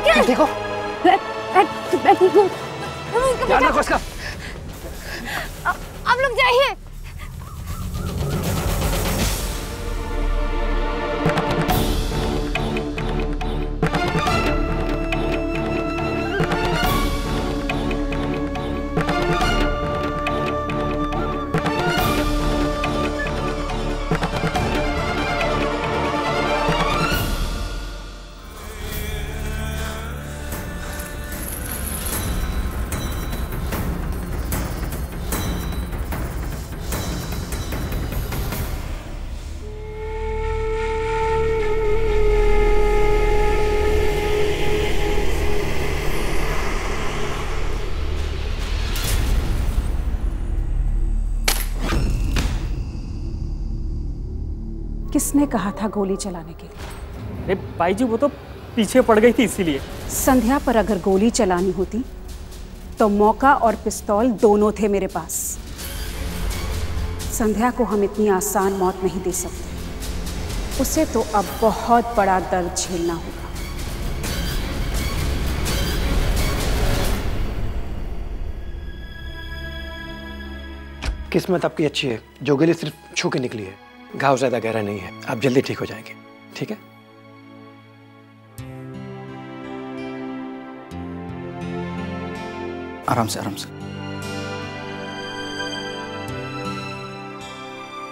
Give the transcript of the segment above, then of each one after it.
जाकिर देखो मैं ठीक हूँ। ध्यान रखो इसका। आप लोग जाइए। किसने कहा था गोली चलाने के लिए? अरे भाई जी वो तो पीछे पड़ गई थी इसीलिए। संध्या पर अगर गोली चलानी होती तो मौका और पिस्तौल दोनों थे मेरे पास। संध्या को हम इतनी आसान मौत नहीं दे सकते। उसे तो अब बहुत बड़ा दर्द झेलना होगा। किस्मत आपकी अच्छी है, जो गोली सिर्फ छू के निकली है। घाव ज्यादा गहरा नहीं है, आप जल्दी ठीक हो जाएंगे। ठीक है? आराम से आराम से।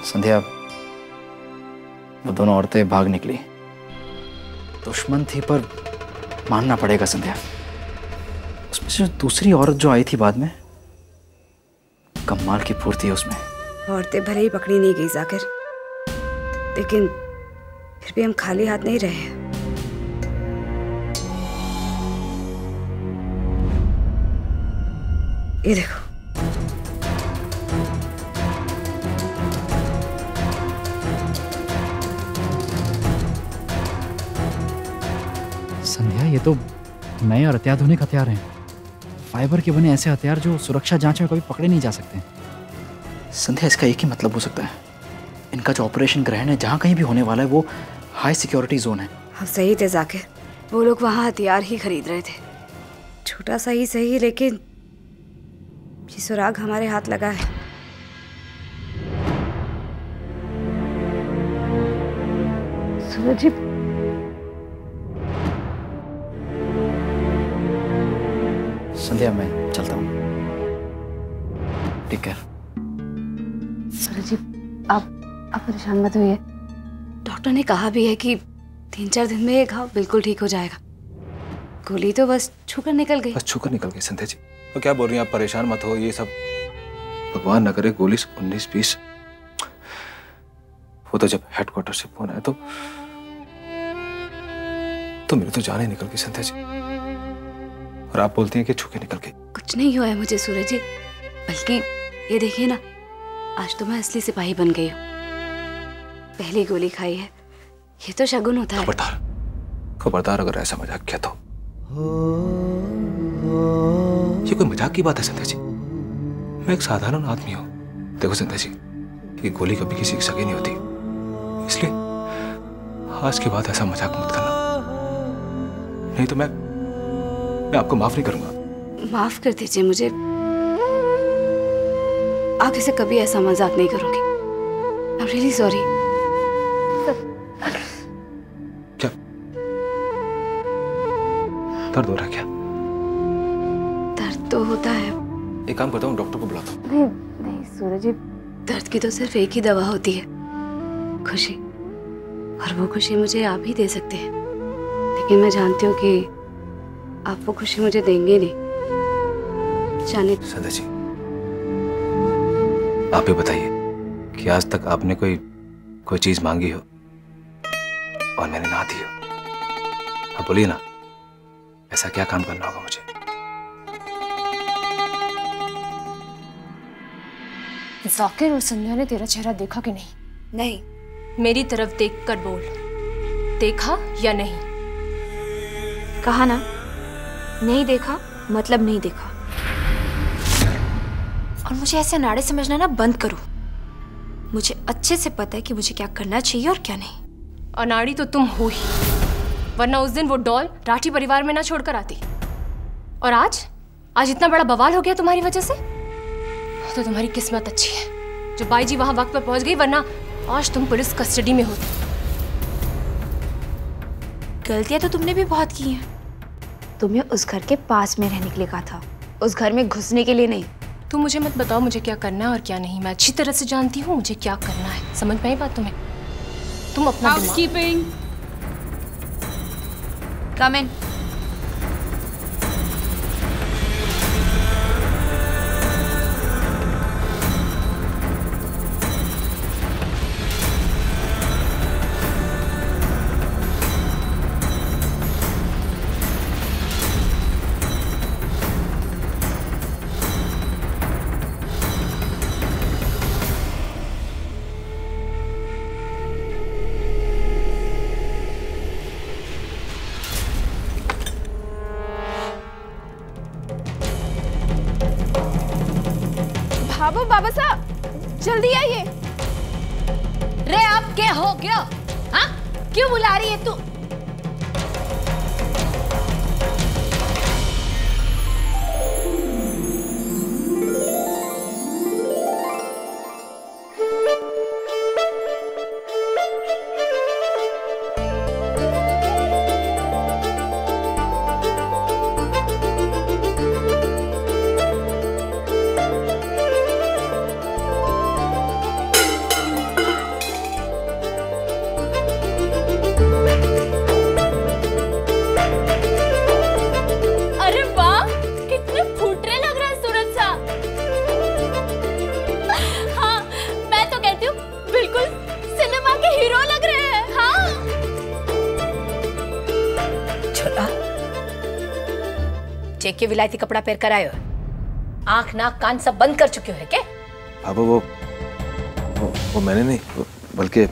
संध्या, वो दोनों औरतें भाग निकली। दुश्मन थी पर मानना पड़ेगा संध्या, उसमें से दूसरी औरत जो आई थी बाद में, कमाल की फुर्ती है उसमें। औरतें भले ही पकड़ी नहीं गई जाकिर, लेकिन फिर भी हम खाली हाथ नहीं रहे। ये देखो, संध्या, ये तो नए और अत्याधुनिक हथियार हैं। फाइबर के बने ऐसे हथियार जो सुरक्षा जांच में कभी पकड़े नहीं जा सकते। संध्या, इसका एक ही मतलब हो सकता है, इनका जो ऑपरेशन ग्रहण है जहाँ कहीं भी होने वाला है वो हाई सिक्योरिटी जोन है। हम सही थे जाकिर, वो लोग वहाँ हथियार ही खरीद रहे थे। छोटा सा ही सही, लेकिन ये सुराग हमारे हाथ लगा है। सूरज, संध्या, मैं चलता हूँ। Take care. सूरज, आप परेशान मत होइए। डॉक्टर ने कहा भी है कि 3-4 दिन में ये घाव बिल्कुल ठीक हो जाएगा। गोली तो बस छूकर निकल गई। बस छूकर निकल गई संध्या जी। तो क्या बोल रही हैं आप? परेशान मत हो, ये सब भगवान न करे गोली 19-20। वो तो जब हेडक्वार्टर से फोन आया तो मेरी तो जान ही निकल गई संध्या जी, और आप बोलती हैं कि छू के निकल गई। कुछ नहीं हुआ है मुझे सूरज जी, बल्कि ये देखिए ना, आज तो मैं असली सिपाही बन गई हूँ। पहली गोली खाई है, ये तो शगुन होता है। खबरदार अगर ऐसा मजाक किया तो। ये कोई मजाक की बात है संध्या जी? मैं एक साधारण आदमी हूँ। देखो संध्या जी, ये गोली कभी किसी की सगी नहीं होती, इसलिए आज के बाद ऐसा मजाक मत करना, नहीं तो मैं आपको माफ नहीं करूंगा। माफ कर दीजिए मुझे, आगे से कभी ऐसा मजाक नहीं करूंगी। I'm really sorry। क्या दर्द हो रहा है क्या? दर्द तो होता है। एक काम करता हूँ, डॉक्टर को बुलाता हूँ। नहीं नहीं सूरज जी, दर्द की तो सिर्फ एक ही दवा होती है, खुशी। और वो खुशी मुझे आप ही दे सकते हैं, लेकिन मैं जानती हूँ कि आप वो खुशी मुझे देंगे नहीं। जाने संध्या जी, आप ही बताइए कि आज तक आपने कोई चीज मांगी हो और मैंने ना दी हो? आप बोलिए ना, ऐसा क्या काम करना होगा मुझे? जाकिर और संध्या ने तेरा चेहरा देखा कि नहीं? नहीं। मेरी तरफ देख कर बोल, देखा या नहीं? कहा ना, नहीं देखा मतलब नहीं देखा। और मुझे ऐसे नाड़े समझना ना बंद करो। मुझे अच्छे से पता है कि मुझे क्या करना चाहिए और क्या नहीं। अनाड़ी तो तुम हो ही, वरना उस दिन वो डॉल राठी परिवार में ना छोड़कर आती। और आज इतना बड़ा बवाल हो गया तुम्हारी वजह से। तो तुम्हारी किस्मत अच्छी है जो बाई जी वहां वक्त पर पहुंच गई, वरना आज तुम पुलिस कस्टडी में होती। गलतियां तो तुमने भी बहुत की हैं। तुम्हें उस घर के पास में रहने के लिए कहा था, उस घर में घुसने के लिए नहीं। तुम मुझे मत बताओ मुझे क्या करना है और क्या नहीं। मैं अच्छी तरह से जानती हूँ मुझे क्या करना है। समझ में आई बात तुम्हें? तुम अपना हाउसकीपिंग, कम इन। भाभो बाबा साहब जल्दी आइए। रे अब क्या हो गया? हाँ क्यों बुला रही है तू? चेक के विलायती कपड़ा पहन कर आए हो, आंख नाक कान सब बंद कर चुके हो क्या? बाबा वो मैंने नहीं, बल्कि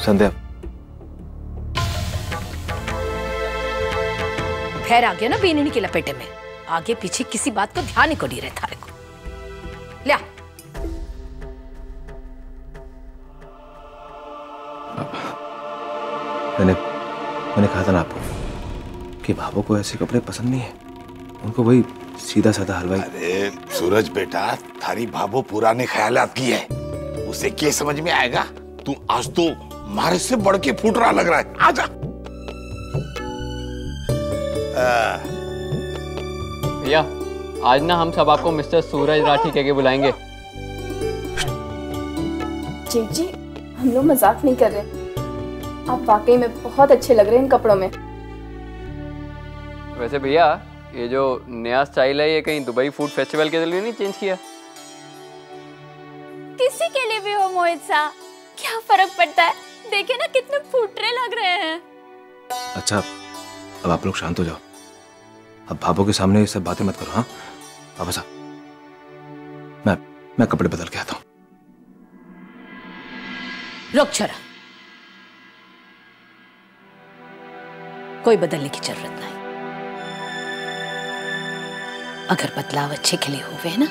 संध्या। खैर आ गया ना बीननी के लपेटे में, आगे पीछे किसी बात को ध्यान ही को नहीं रहता रे को। लिया मैंने कहा था ना आपको कि भाभो को ऐसे कपड़े पसंद नहीं है, उनको वही सीधा साधा हलवाई। अरे सूरज बेटा, थारी भाभो पुराने ख्यालात की है, उसे क्या समझ में आएगा? तू आज तो मारे से बढ़ के फूट रहा लग रहा है। आजा। भैया आज ना हम सब आपको मिस्टर सूरज राठी कह के बुलाएंगे। जी हम लोग मजाक नहीं कर रहे, आप वाकई में बहुत अच्छे लग रहे हैं इन कपड़ों में। वैसे भैया ये जो नया स्टाइल है ये कहीं दुबई फूड फेस्टिवल के लिए नहीं चेंज किया? किसी के लिए भी हो मोहित सा, क्या फर्क पड़ता है? देखिए ना कितने फूटरे लग रहे हैं। अच्छा अब आप लोग शांत हो जाओ, अब भाभो के सामने ये सब बातें मत करो। हाँ बाबा साहब, मैं कपड़े बदल के आता हूँ। रुक छोरा, कोई बदलने की जरूरत नहीं। अगर बदलाव अच्छे के लिए हुए ना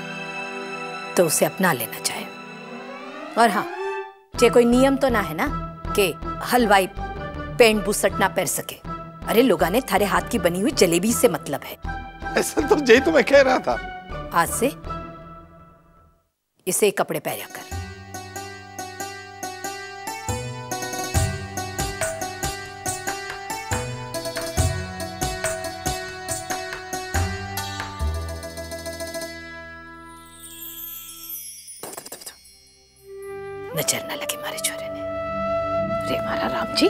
तो उसे अपना लेना चाहिए। और हाँ, ये कोई नियम तो ना है ना कि हलवाई पेंट बुसट ना पहन सके। अरे लोगा ने थारे हाथ की बनी हुई जलेबी से मतलब है। ऐसा तो जय तुम्हें कह रहा था। आज से इसे कपड़े पहना कर। नजर न लगे मारे छोरे ने। रे मारा राम जी।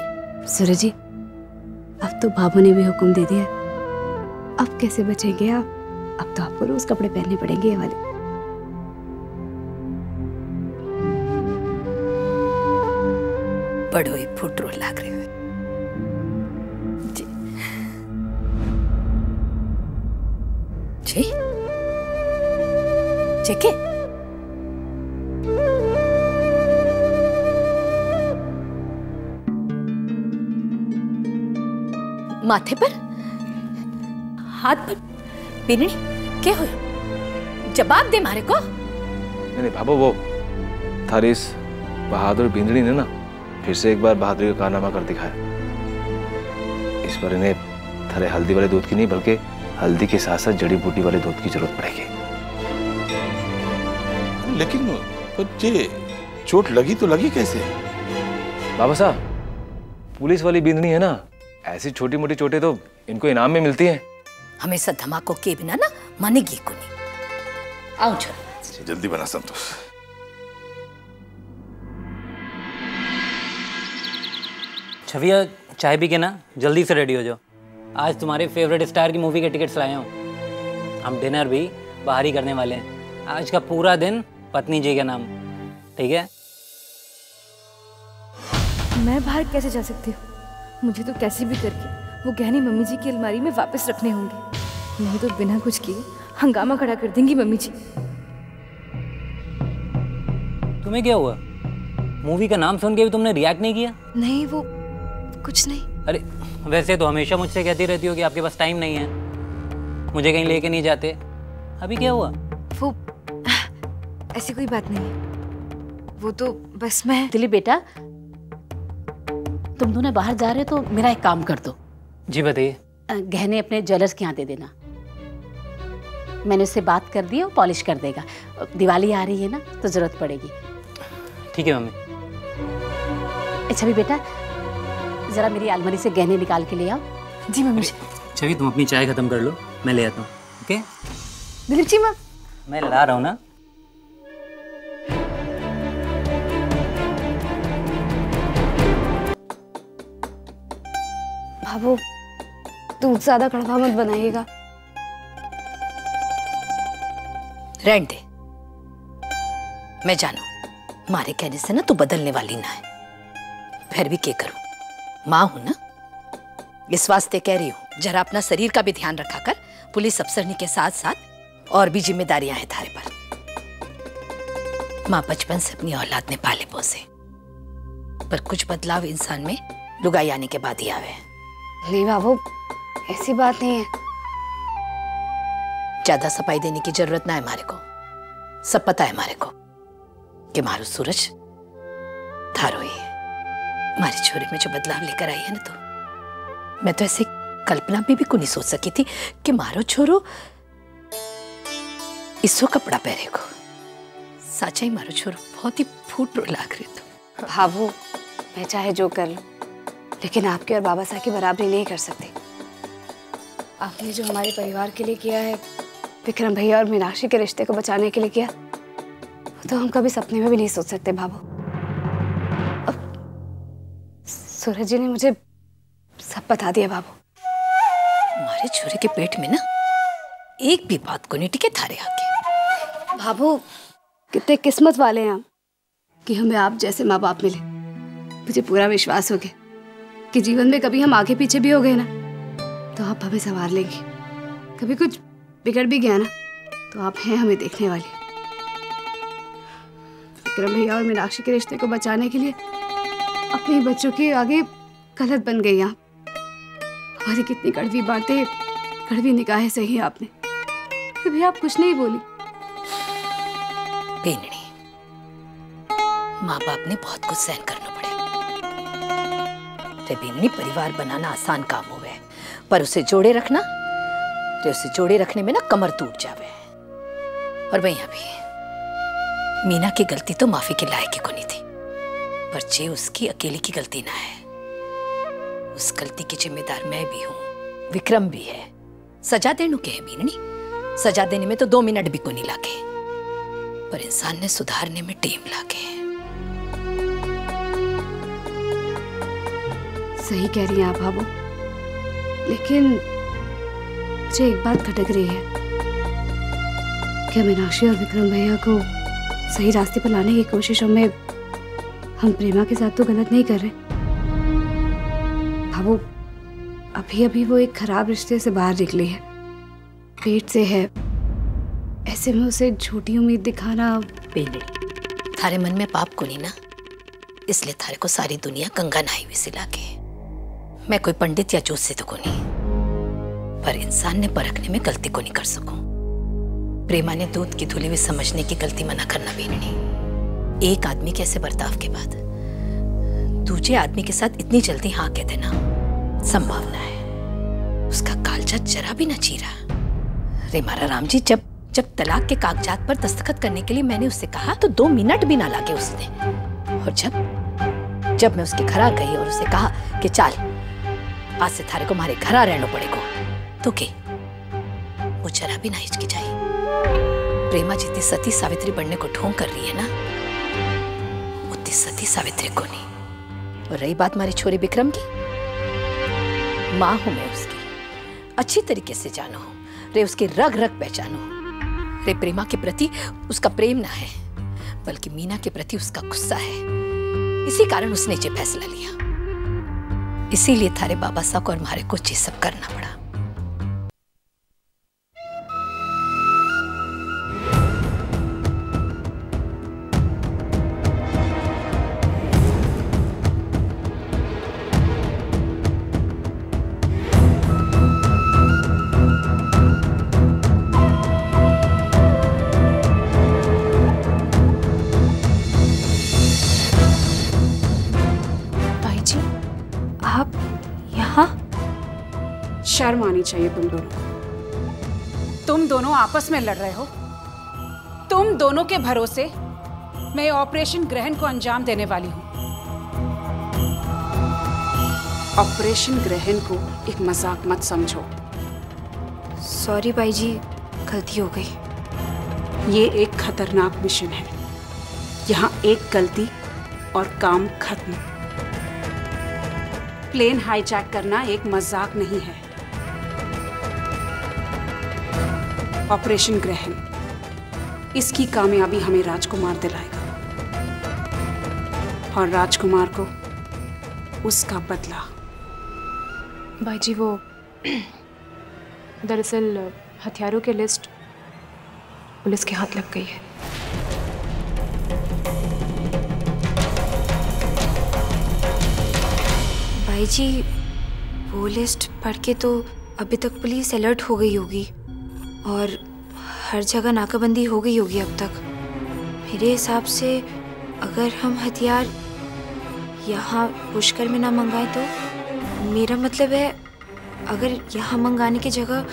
सूरज जी, अब तो बाबू ने भी हुक्म दे दिया, अब कैसे बचेंगे आप? अब तो आपको रोज कपड़े पहनने पड़ेंगे ये वाले। बड़ो ही फुटरो लाग रहे हो जी। जी जेके माथे पर हाथ पर बिननी क्या हो? जवाब दे मारे को। नहीं भाभो, वो थारी इस बहादुर बिंदड़ी ने ना फिर से एक बार बहादुरी का कारनामा कर दिखाया। इस बार इन्हें थारे हल्दी वाले दूध की नहीं बल्कि हल्दी के साथ साथ जड़ी बूटी वाले दूध की जरूरत पड़ेगी। लेकिन ये चोट लगी तो लगी कैसे? बाबा साहब, पुलिस वाली बींदनी है ना, ऐसी छोटी मोटी चोटें तो इनको इनाम में मिलती हैं। हमेशा धमाकों के बिना ना मानेगी को नहीं। आओ चलो जल्दी बना संतोष। छविया चाय पी के ना जल्दी से रेडी हो जाओ। आज तुम्हारे फेवरेट स्टार की मूवी के टिकट्स लाए हूँ। हम डिनर भी बाहर ही करने वाले हैं। आज का पूरा दिन पत्नी जी के नाम, ठीक है? मैं बाहर कैसे जा सकती हूँ? मुझे तो कैसे भी करके वो गहने मम्मी जी की अलमारी में वापस रखने होंगे, नहीं तो बिना कुछ किए हंगामा खड़ा कर देंगी मम्मी जी। तुम्हें क्या हुआ? मूवी का नाम सुन के भी तुमने रिएक्ट नहीं किया? नहीं, वो कुछ नहीं। अरे वैसे तो हमेशा मुझसे कहती रहती हो कि आपके पास टाइम नहीं है, मुझे कहीं लेके नहीं जाते। अभी क्या हुआ? वो ऐसी कोई बात नहीं है, वो तो बस मैं। दिलीप बेटा, तुम दोनों बाहर जा रहे हो तो मेरा एक काम कर दो। जी बताइए। गहने अपने ज्वेलर्स के यहाँ दे देना। मैंने उससे बात कर दी, वो पॉलिश कर देगा। दिवाली आ रही है ना तो जरूरत पड़ेगी। ठीक है मम्मी। अच्छा भी बेटा, जरा मेरी अलमारी से गहने निकाल के ले आओ। जी मम्मी। छवि तुम अपनी चाय खत्म कर लो, मैं ले आता हूँ। ओके दिलीप जी, मैं ला रहा हूँ ना। भाभो, दूध ज्यादा कड़वा मत बनाइएगा। रहने दे, मैं जानू मारे कहने से ना तू बदलने वाली ना है। फिर भी क्या करूं, माँ हूं ना, इस वास्ते कह रही हूं जरा अपना शरीर का भी ध्यान रखा कर। पुलिस अफसरनी के साथ साथ और भी जिम्मेदारियां हैं थारे पर। माँ बचपन से अपनी औलाद ने पाले पोसे, पर कुछ बदलाव इंसान में लुगाई आने के बाद ही आवे। नहीं बाबू, ऐसी बात नहीं है। ज्यादा सफाई देने की जरूरत ना है हमारे को। सब पता है हमारे को कि मारो सूरज थारो ही है। हमारी छोरी में जो बदलाव लेकर आई है ना, तो मैं तो ऐसे कल्पना में भी को नहीं सोच सकी थी कि मारो छोरो इसो कपड़ा पहने को। सच्चाई मारो छोरो बहुत ही फूट लाग रही तो। भाभू, मैं चाहे जो कर लूं, लेकिन आपके और बाबा साहब की बराबरी नहीं कर सकती। आपने जो हमारे परिवार के लिए किया है, विक्रम भैया और मीनाक्षी के रिश्ते को बचाने के लिए किया, वो तो हम कभी सपने में भी नहीं सोच सकते भाभू। अब सूरज जी ने मुझे सब बता दिया भाभू। हमारे छोरे के पेट में ना एक भी बात को नहीं टिके थारे आके। भाभू, कितने किस्मत वाले हैं आप कि हमें आप जैसे माँ बाप मिले। मुझे पूरा विश्वास हो गया कि जीवन में कभी हम आगे पीछे भी हो गए ना, तो आप हमें संवार लेंगी। कभी कुछ बिगड़ भी गया ना, तो आप हैं हमें देखने वाली। विक्रम भैया और मीनाक्षी के रिश्ते को बचाने के लिए अपने बच्चों के आगे गलत बन गई आप। हमारी कितनी कड़वी बातें, कड़वी निगाहें सही आपने, फिर भी आप कुछ नहीं बोली। बेनड़ी, माँ बाप ने बहुत कुछ सहन करना पड़े। बेनड़ी, परिवार बनाना आसान काम हुआ है, पर उसे जोड़े रखना, तो उसे जोड़े रखने में ना कमर टूट जावे। और वहीं अभी मीना की गलती तो माफी के लायक को नहीं थी, पर जे उसकी अकेली की गलती ना है, उस गलती की जिम्मेदार मैं भी हूँ, विक्रम भी है। सजा देने के है बीननी, सजा देने में तो 2 मिनट भी को नहीं लागे, पर इंसान ने सुधारने में टाइम लागे। सही कह रही हैं आप भाभू, लेकिन मुझे एक बात खटक रही है। क्या मीनाक्षी और विक्रम भैया को सही रास्ते पर लाने की कोशिशों में हम प्रेमा के साथ तो गलत नहीं कर रहे? भाभू, अभी अभी वो एक खराब रिश्ते से बाहर निकली है, पेट से है। ऐसे में उसे झूठी उम्मीद दिखाना। थारे मन में पाप को नहीं ना, इसलिए थारे को सारी दुनिया गंगा नहाई हुई से लागे। मैं कोई पंडित या जोशी तो को नहीं, पर इंसान ने परखने में गलती को नहीं कर सकूं। प्रेमा ने दूध की धुली हुई समझने की गलती मना करना भी नहीं। एक आदमी के ऐसे बर्ताव के बाद दूसरे आदमी के साथ इतनी जल्दी हाँ कह देना संभावना है उसका कालजा जरा भी न चीरा। रे मारा राम जी, जब तलाक के कागजात पर दस्तखत करने के लिए मैंने उससे कहा तो 2 मिनट भी ना लागे उसने। और जब मैं उसके घर आ गई और उसे कहा कि चल आज से थारे को हमारे घर आ रहना पड़ेगा, तो के वो जरा भी ना हिचकिचाई। प्रेमा जितनी सती सावित्री बनने को ढोंग कर रही है ना, उतनी सती सावित्री को नहीं। और रही बात हमारी छोरी विक्रम की, माँ हूं मैं उसकी, अच्छी तरीके से जानो हूं, रे उसकी रग रग पहचानो। रे प्रेमा के प्रति उसका प्रेम ना है बल्कि मीना के प्रति उसका गुस्सा है। इसी कारण उसने ये फैसला लिया। इसीलिए थारे बाबा साहब और हमारे को ये सब करना पड़ा। शर्म आनी चाहिए तुम दोनों को। तुम दोनों आपस में लड़ रहे हो। तुम दोनों के भरोसे मैं ऑपरेशन ग्रहण को अंजाम देने वाली हूं। ऑपरेशन ग्रहण को एक मजाक मत समझो। सॉरी बाई जी, गलती हो गई। ये एक खतरनाक मिशन है। यहाँ एक गलती और काम खत्म। प्लेन हाईजैक करना एक मजाक नहीं है। ऑपरेशन ग्रहण, इसकी कामयाबी हमें राजकुमार दिलाएगा और राजकुमार को उसका बदला। भाई जी, वो दरअसल हथियारों की लिस्ट पुलिस के हाथ लग गई है। भाई जी, वो लिस्ट पढ़ के तो अभी तक पुलिस अलर्ट हो गई होगी और हर जगह नाकाबंदी हो गई होगी अब तक। मेरे हिसाब से अगर हम हथियार यहाँ पुष्कर में ना मंगाएं तो मेरा मतलब है अगर यहाँ मंगाने की जगह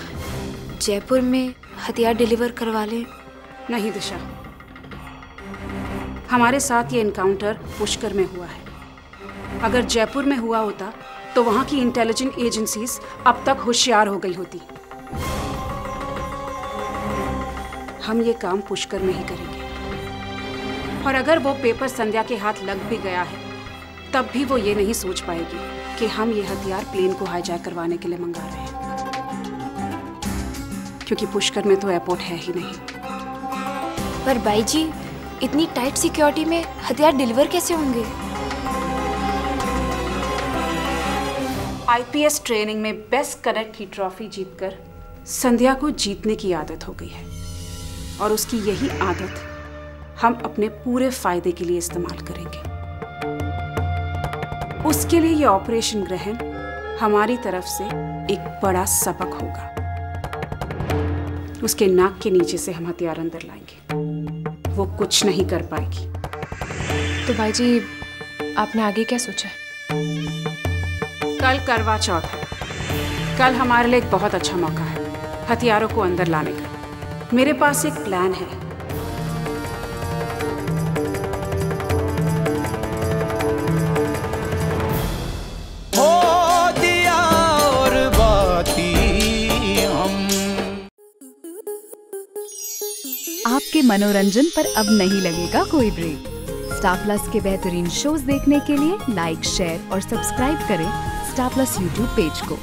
जयपुर में हथियार डिलीवर करवा लें। नहीं दिशा, हमारे साथ ये एनकाउंटर पुष्कर में हुआ है। अगर जयपुर में हुआ होता तो वहाँ की इंटेलिजेंस एजेंसीज अब तक होशियार हो गई होती। हम ये काम पुष्कर में ही करेंगे और अगर वो पेपर संध्या के हाथ लग भी गया है तब भी वो ये नहीं सोच पाएगी कि हम ये हथियार प्लेन को हाईजैक करवाने के लिए मंगा रहे हैं, क्योंकि पुष्कर में तो एयरपोर्ट है ही नहीं। पर भाई जी, इतनी टाइट सिक्योरिटी में हथियार डिलीवर कैसे होंगे? आईपीएस ट्रेनिंग में बेस्ट कैडेट की ट्रॉफी जीतकर संध्या को जीतने की आदत हो गई है और उसकी यही आदत हम अपने पूरे फायदे के लिए इस्तेमाल करेंगे। उसके लिए ये ऑपरेशन ग्रहण हमारी तरफ से एक बड़ा सबक होगा। उसके नाक के नीचे से हम हथियार अंदर लाएंगे, वो कुछ नहीं कर पाएगी। तो भाई जी, आपने आगे क्या सोचा है? कल करवा चौथ है। कल हमारे लिए एक बहुत अच्छा मौका है हथियारों को अंदर लाने का। मेरे पास एक प्लान है। हो दिया और बाती हम। आपके मनोरंजन पर अब नहीं लगेगा कोई ब्रेक। स्टार प्लस के बेहतरीन शोज देखने के लिए लाइक, शेयर और सब्सक्राइब करें स्टार प्लस यूट्यूब पेज को।